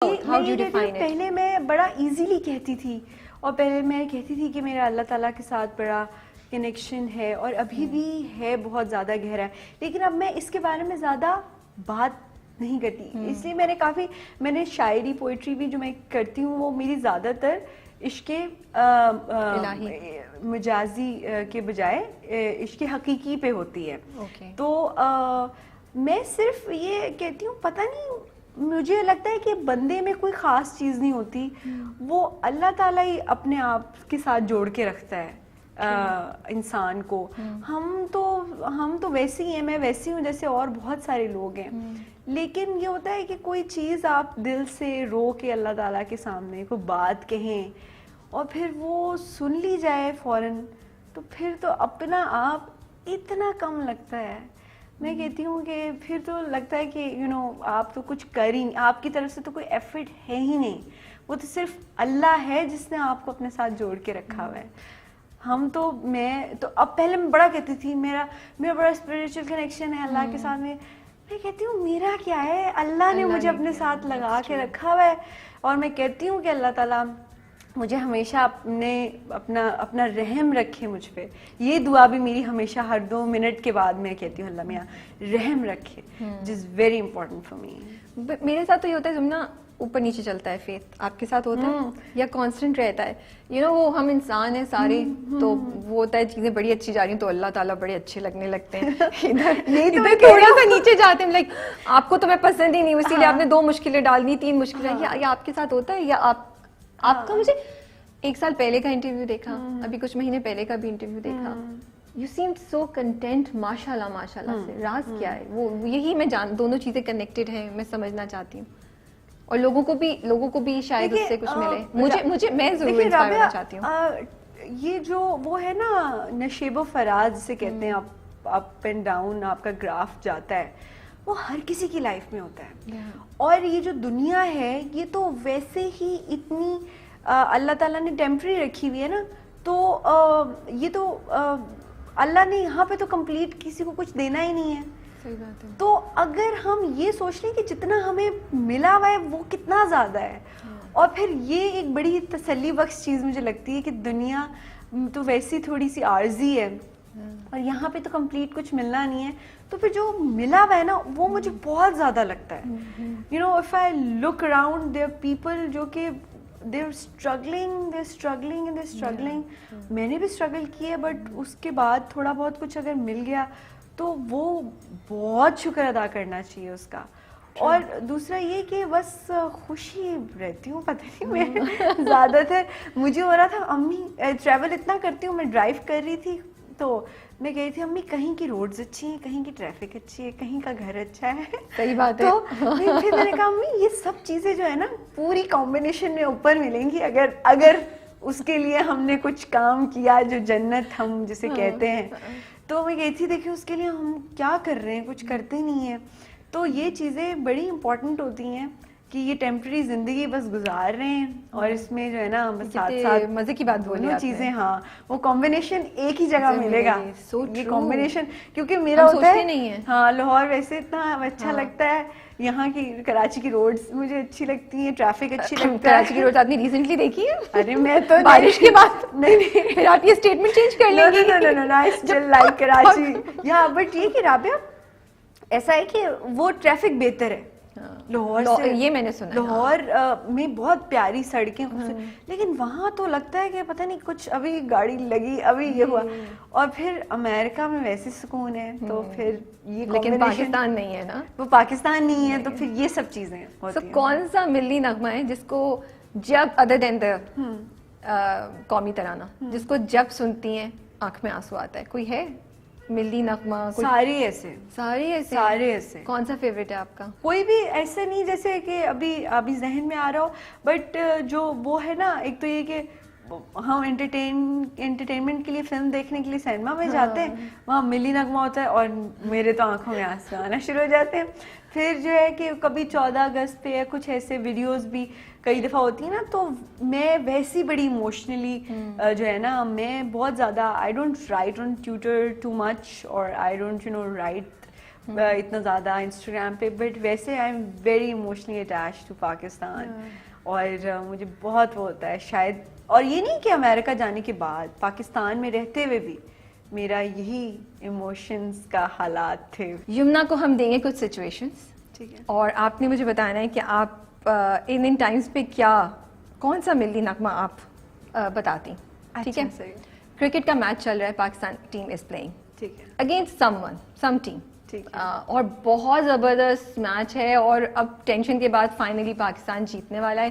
How do you define it? پہلے میں بڑا ایزیلی کہتی تھی اور پہلے میں کہتی تھی کہ میرا اللہ تعالیٰ کے ساتھ بڑا کنیکشن ہے اور ابھی بھی ہے بہت زیادہ گہرا ہے, لیکن اب میں اس کے بارے میں زیادہ بات نہیں کرتی. اس لیے میں نے شاعری پوئٹری بھی جو میں کرتی ہوں وہ میری زیادہ تر عشق مجازی کے بجائے عشق حقیقی پہ ہوتی ہے. تو میں صرف یہ کہتی ہوں, پتہ نہیں مجھے لگتا ہے کہ بندے میں کوئی خاص چیز نہیں ہوتی, وہ اللہ تعالیٰ ہی اپنے آپ کے ساتھ جوڑ کے رکھتا ہے انسان کو. ہم تو ویسے ہی ہیں, میں ویسی ہوں جیسے اور بہت سارے لوگ ہیں, لیکن یہ ہوتا ہے کہ کوئی چیز آپ دل سے رو کے اللہ تعالیٰ کے سامنے کوئی بات کہیں اور پھر وہ سن لی جائے فوراً, تو پھر تو اپنا آپ اتنا کم لگتا ہے. میں کہتی ہوں کہ پھر تو لگتا ہے کہ آپ تو کچھ کر ہی نہیں, آپ کی طرف سے تو کوئی ایفرٹ ہے ہی نہیں, وہ تو صرف اللہ ہے جس نے آپ کو اپنے ساتھ جوڑ کے رکھا ہوا ہے. میں تو اب پہلے میں بڑا کہتی تھی میرا بڑا اسپرچل کنیکشن ہے اللہ کے ساتھ. میں کہتی ہوں میرا کیا ہے, اللہ نے مجھے اپنے ساتھ لگا کے رکھا ہوا ہے. اور میں کہتی ہوں کہ اللہ تعالیٰ مجھے ہمیشہ اپنا رحم رکھے مجھ پہ. یہ دعا بھی میری ہمیشہ ہر 2 منٹ کے بعد میں کہتی ہوں, اللہ میاں رحم رکھے, which is very important for me. میرے ساتھ تو یہ ہوتا ہے زمنا اوپر نیچے چلتا ہے فیتھ. آپ کے ساتھ ہوتا ہے یا کانسٹنٹ رہتا ہے؟ وہ ہم انسان ہیں سارے, تو وہ ہوتا ہے چیزیں بڑی اچھی جا رہی ہیں تو اللہ تعالیٰ بڑے اچھے لگنے لگتے ہیں. ادھر تھوڑا سا نیچے جاتے ہیں, لائک آپ کو تو میں پسند ہی نہیں, اسی لیے آپ نے 2 مشکلیں ڈال دی, 3 مشکلیں. یا آپ کے ساتھ ہوتا ہے یا آپ کا مجھے 1 سال پہلے کا انٹرویو دیکھا, ابھی کچھ مہینے پہلے کا بھی انٹرویو دیکھا, یو سیم سو کنٹینٹ, ماشاء اللہ سے. راز کیا ہے؟ وہ یہی میں دونوں چیزیں کنیکٹڈ ہیں, میں سمجھنا چاہتی ہوں, اور لوگوں کو بھی شاید اس سے کچھ ملے. میں ضرور انسپائر ہونا چاہتی ہوں. یہ جو وہ ہے نا نشیب و فراز سے کہتے ہیں, اپ اینڈ ڈاؤن آپ کا گراف جاتا ہے, وہ ہر کسی کی لائف میں ہوتا ہے. اور یہ جو دنیا ہے یہ تو ویسے ہی اتنی اللہ تعالیٰ نے ٹیمپرری رکھی ہوئی ہے نا, تو یہ تو اللہ نے یہاں پہ تو کمپلیٹ کسی کو کچھ دینا ہی نہیں ہے. تو اگر ہم یہ سوچ لیں کہ جتنا ہمیں ملا ہوا ہے وہ کتنا زیادہ ہے, اور پھر یہ ایک بڑی تسلی بخش چیز مجھے لگتی ہے کہ دنیا تو ویسی تھوڑی سی عارضی ہے اور یہاں پہ تو کمپلیٹ کچھ ملنا نہیں ہے, تو پھر جو ملا ہوا ہے نا وہ مجھے بہت زیادہ لگتا ہے. If I look around there people جو کہ they're struggling. میں نے بھی اسٹرگل کی ہے, بٹ اس کے بعد تھوڑا بہت کچھ اگر مل گیا تو وہ بہت شکر ادا کرنا چاہیے اس کا. اور دوسرا یہ کہ بس خوش ہی رہتی ہوں, پتہ نہیں میں زیادہ تر مجھے ہو رہا تھا, امی ٹریول اتنا کرتی ہوں, میں ڈرائیو کر رہی تھی تو میں کہی تھی امی کہیں کی روڈز اچھی ہیں, کہیں کی ٹریفک اچھی ہے, کہیں کا گھر اچھا ہے. صحیح بات ہے. تو پھر میں نے کہا امی یہ سب چیزیں جو ہے نا پوری کمبینیشن میں اوپر ملیں گی اگر اس کے لیے ہم نے کچھ کام کیا جو جنت ہم جسے کہتے ہیں. تو میں کہی تھی دیکھیں اس کے لیے ہم کیا کر رہے ہیں, کچھ کرتے نہیں ہیں. تو یہ چیزیں بڑی امپورٹنٹ ہوتی ہیں کہ یہ ٹیمپرری زندگی بس گزار رہے ہیں, اور اس میں جو ہے نا بس ساتھ ساتھ مزے کی بات بولی وہ چیزیں, ہاں وہ کمبینیشن ایک ہی جگہ ملے گا. یہ کمبینیشن کیونکہ میرا ہوتا ہے, ہاں لاہور ویسے اتنا اچھا لگتا ہے, یہاں کی کراچی کی روڈز مجھے اچھی لگتی ہیں, ٹریفک اچھی لگتا ہے. کراچی کی روڈز آپ نے ریسنٹلی دیکھی ہے؟ ارے میں تو بارش کے بعد نہیں, پھر آپ یہ اسٹیٹمنٹ چینج کر لیں گے. نو آئی اسٹل لائک کراچی. یا بٹ یہ کہ رابعہ ایسا ہے کہ وہ ٹریفک بہتر ہے لاہور سے. یہ میں نے سنا لاہور میں بہت پیاری سڑکیں, لیکن وہاں تو لگتا ہے کہ پتہ نہیں کچھ ابھی گاڑی لگی, ابھی یہ ہوا. اور پھر امریکہ میں ویسے سکون ہے, تو پھر یہ لیکن پاکستان نہیں ہے نا, وہ پاکستان نہیں ہے, تو پھر یہ سب چیزیں ہوتی ہیں. کون سا ملی نغمہ ہے جس کو جب ادر دین دا قومی ترانہ جس کو جب سنتی ہیں آنکھ میں آنسو آتا ہے؟ کوئی ہے ملی نغمہ؟ سارے ایسے. کون سا فیوریٹ ہے آپ کا؟ کوئی بھی ایسے نہیں جیسے کہ ابھی ذہن میں آ رہا ہو, بٹ جو وہ ہے نا, ایک تو یہ کہ ہم انٹرٹینمنٹ کے لیے فلم دیکھنے کے لیے سینما میں جاتے ہیں, وہاں ملی نغمہ ہوتا ہے اور میرے تو آنکھوں میں آنسو آنا شروع ہو جاتے ہیں. پھر جو ہے کہ کبھی 14 اگست پہ یا کچھ ایسے ویڈیوز بھی کئی دفعہ ہوتی ہیں نا, تو میں ویسی بڑی ایموشنلی جو ہے نا, میں بہت زیادہ I don't write on Twitter too much, اور آئی ڈونٹ رائٹ اتنا زیادہ انسٹاگرام پہ, بٹ ویسے I am very emotionally attach to Pakistan. اور مجھے بہت وہ ہوتا ہے شاید, اور یہ نہیں کہ امریکہ جانے کے بعد, پاکستان میں رہتے ہوئے بھی میرا یہی ایموشنز کا حالات تھے. یمنا کو ہم دیں گے کچھ سچویشنز, ٹھیک ہے, اور آپ نے مجھے بتانا ہے کہ آپ ان ٹائمز پہ کون سا ملی نغمہ آپ بتاتی. ٹھیک ہے, کرکٹ کا میچ چل رہا ہے, پاکستان ٹیم از پلئنگ, ٹھیک ہے, اگینسٹ سم ٹیم, ٹھیک ہے, اور بہت زبردست میچ ہے, اور اب ٹینشن کے بعد فائنلی پاکستان جیتنے والا ہے.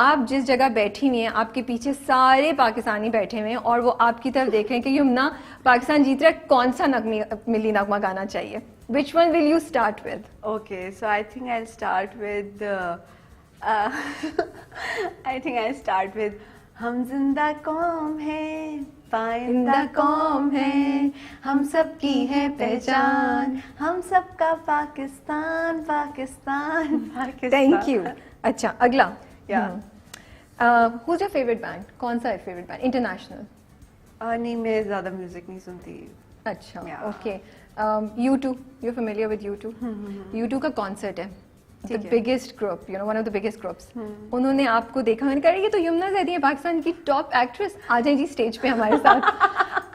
آپ جس جگہ بیٹھی ہوئی ہیں, آپ کے پیچھے سارے پاکستانی بیٹھے ہوئے ہیں, اور وہ آپ کی طرف دیکھ رہے ہیں کہ یمنا پاکستان جیت رہا ہے, کون سا ملی نغمہ گانا چاہیے. Which one will you start with? Okay, so I think I start with ہم زندہ قوم ہیں, پائندہ قوم ہے, ہم سب کی ہے پہچان, ہم سب کا پاکستان, پاکستان, پاکستان. Thank you. اچھا, اگلا. Who's your favourite band? کون سا ہے فیوریٹ بینڈ انٹرنیشنل؟ نہیں, میں زیادہ میوزک نہیں سنتی. اچھا, okay. U2, you're familiar with U2? U2 کا کانسرٹ ہے, the biggest group, you know, one of the biggest groups. انہوں نے آپ کو دیکھا, میں نے کہا یہ تو یمنا زیدی ہے, پاکستان کی ٹاپ ایکٹریس, آ جائیں جی اسٹیج پہ ہمارے ساتھ.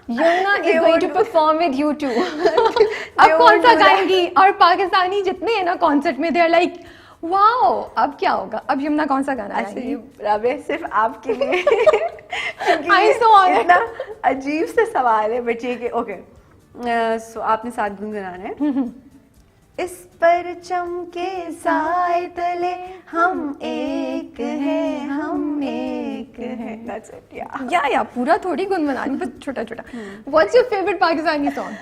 Yamuna is going to perform with U2. اب کون سا گائیں گی؟ اور پاکستانی جتنے ہیں نا کانسرٹ میں, they are like واو, اب کیا ہوگا, اب یمنا کون سا گانا گائیں گی؟ رابعہ صرف آپ کے لیے اتنا عجیب سے سوال ہے بچے کے. اوکے, سو آپ نے ساتھ گنگنانا ہے. اس پرچم کے سائے تلے ہم ایک ہیں, ہم ایک ہیں. That's it, یا پورا تھوڑی گنگنانی, بس چھوٹا چھوٹا. What's your favorite Pakistani song?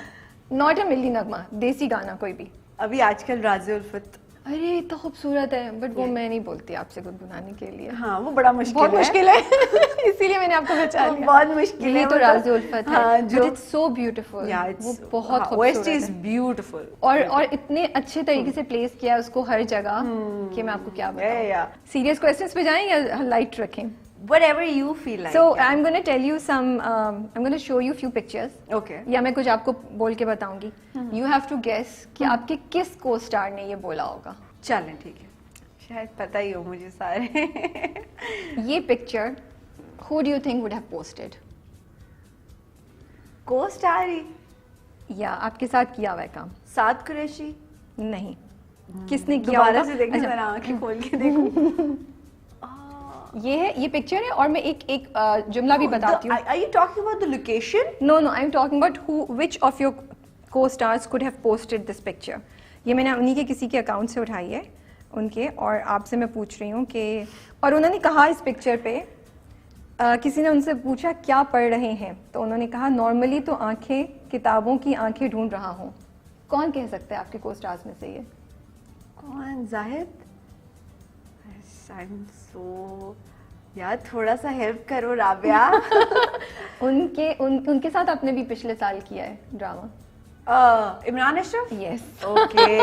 Not a ملی نغمہ, دیسی گانا کوئی بھی. ابھی آج کل راز الفت. ارے اتنا خوبصورت ہے, بٹ وہ میں نہیں بولتی آپ سے گنگنانے کے لیے. ہاں, وہ بڑا مشکل بہت مشکل ہے, اسی لیے میں نے آپ کو بچا لیا. بہت مشکل ہے. تو راز الفت ہے, جو اٹس سو بیوٹیفل, وہ بہت خوبصورت ہے, بیوٹیفل, اور اتنے اچھے طریقے سے پلیس کیا اس کو ہر جگہ کہ میں آپ کو کیا بتاؤں. سیریس کوسچنس پہ جائیں یا لائٹ رکھیں؟ whatever you feel like. So I'm going to tell you I'm going to show you few pictures. Okay. یا میں کچھ آپ کو بول کے بتاؤں گی. You have to guess کہ آپ کے کس کو اسٹار نے یہ بولا ہوگا. چلیں ٹھیک ہے, شاید پتہ ہی ہو مجھے سارے. یہ picture who do you think would have posted? کو اسٹار ہی, یا آپ کے ساتھ کیا ہوا ہے کام. سعد قریشی. نہیں, کس نے کیا دوبارہ ہوگا؟ سے دیکھیں, ذرا آنکھیں کھول کے دیکھوں. یہ پکچر ہے, اور میں ایک جملہ بھی بتاتی ہوں. Are you talking about the location? No, I'm talking about which of your co-stars could have posted this picture. یہ میں نے انہی کے کسی کے اکاؤنٹ سے اٹھائی ہے ان کے, اور آپ سے میں پوچھ رہی ہوں کہ, اور انہوں نے کہا اس پکچر پہ, کسی نے ان سے پوچھا کیا پڑھ رہے ہیں, تو انہوں نے کہا نارملی تو آنکھیں کتابوں کی آنکھیں ڈھونڈ رہا ہوں. کون کہہ سکتا ہے آپ کے کو اسٹارز میں سے یہ؟ کون؟ زاہد. یار تھوڑا سا ہیلپ کرو رابعہ. ان کے ساتھ آپ نے بھی پچھلے سال کیا ہے ڈرامہ. عمران اشرف. یس. اوکے.